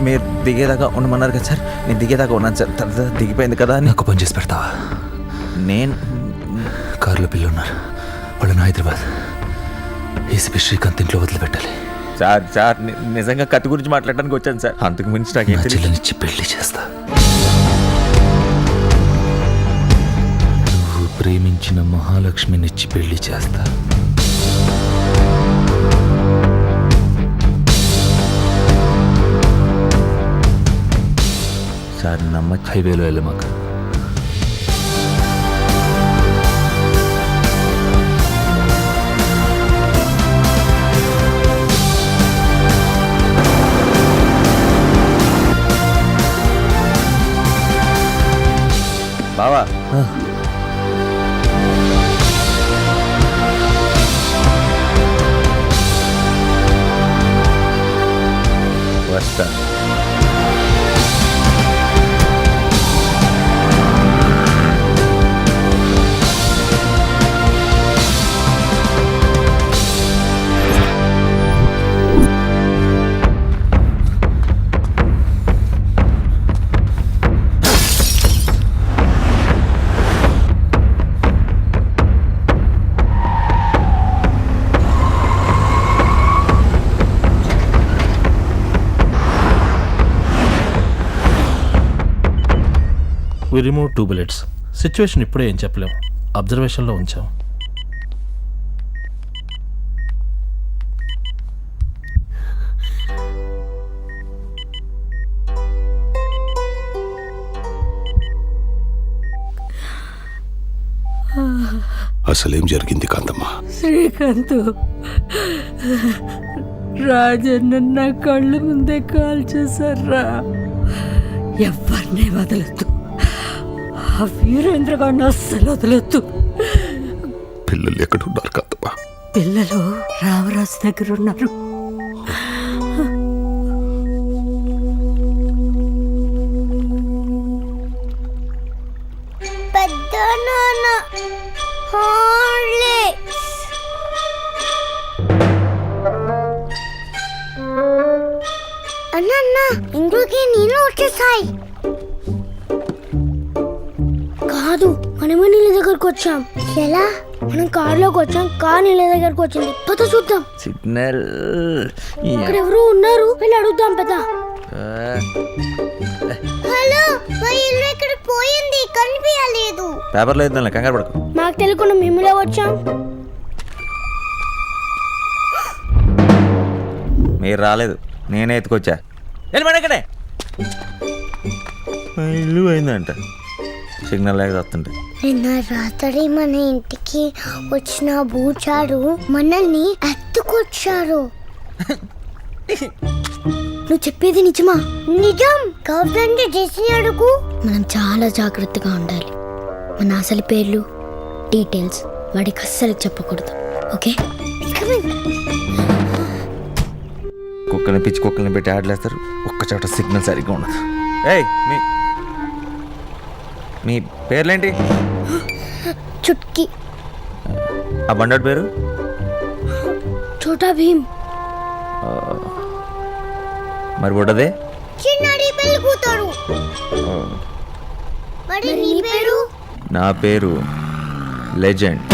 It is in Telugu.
మీరు దిగేదాకా ఉండమన్నారు కదా సార్, నేను దిగేదాకా ఉన్నాను సార్. తర్వాత దిగిపోయింది కదా అని. నాకు పని చేసి పెడతావా? నేను కారులో పిల్లలు ఉన్నారు, వాళ్ళని హైదరాబాద్ ఏసీపీ శ్రీకాంత్ ఇంట్లో వదిలిపెట్టాలి. సార్ సార్ నిజంగా కత్తి గురించి మాట్లాడడానికి వచ్చాను సార్, అంతకు మించి నాకేం నా తెలియదు. చెల్లెనిచ్చి పెళ్లి చేస్తా. నువ్వు ప్రేమించిన మహాలక్ష్మినిచ్చి పెళ్లి చేస్తా. సార్ నమ్మచ్చు. హైవేలో వెళ్ళమాక. బావా వస్తా. We removed 2 bullets. సిచ్యువేషన్ ఇప్పుడే ఏం చెప్పలేం, అబ్జర్వేషన్లో ఉంచాం. అసలేం జరిగింది కాంతమ్మ? శ్రీకాంత్ రాజన్న నా కళ్ళు ముందే కాల్ చేశారా. ఎవరిని వదలొద్దు, ఆ వీరేంద్ర గారిని అస్సలు వదలొద్దు. పిల్లలు ఎక్కడున్నారు కాంతమ్మ? పిల్లలు రామరాజు దగ్గర ఉన్నారు. అన్న ఇంట్లోకి నీళ్ళు వచ్చేసాయి. కాదు, మనమే నీళ్ళ దగ్గరకు వచ్చాం. ఎలా? మనం కారులోకి వచ్చాం, కార్ నీళ్ళ దగ్గరకు వచ్చింది. పద చూద్దాం. సిగ్నల్ ఇక్కడ ఎవరు ఉన్నారు, వెళ్ళి అడుగుదాం. పద. హలో, మా ఇల్లు ఎక్కడ పోయింది, కనిపించలేదు. పేపర్లో ఇద్దాం, కంగారు పడకు. మాకు తెలియకుండా మేములా వచ్చాం. మీరు రాలేదు, నేనే ఎత్తుకొచ్చా. వెళ్ళి ఇల్లు పోయిందంట, సిగ్నల్ లేక వస్తుంటే. నిన్న రాత్రి మన ఇంటికి వచ్చిన బూచారు మనల్ని ఎత్తుకొచ్చారు. నువ్వు చెప్పేది నిజమా? నిజం. గవర్నమెంట్ చేసిన అడుగు. మనం చాలా జాగ్రత్తగా ఉండాలి. మన అసలు పేర్లు, డీటెయిల్స్ వాడికి అస్సలు చెప్పకూడదు. ఓకే? కుక్కల్ని పిచ్చి కుక్కల్ని పెట్టి ఆడలేస్తారు, ఒక్క చోట సిగ్నల్ సరిగ్గా ఉండదు. ఏయ్, మీ పేర్లేంటి? చుట్కీ. ఆ బండోడి పేరు? చోటా భీమ్. మరి బుడ్డదే? చిన్నడి పెళ్లి కూతురు. మరి నీ పేరు? నా పేరు లెజెండ్.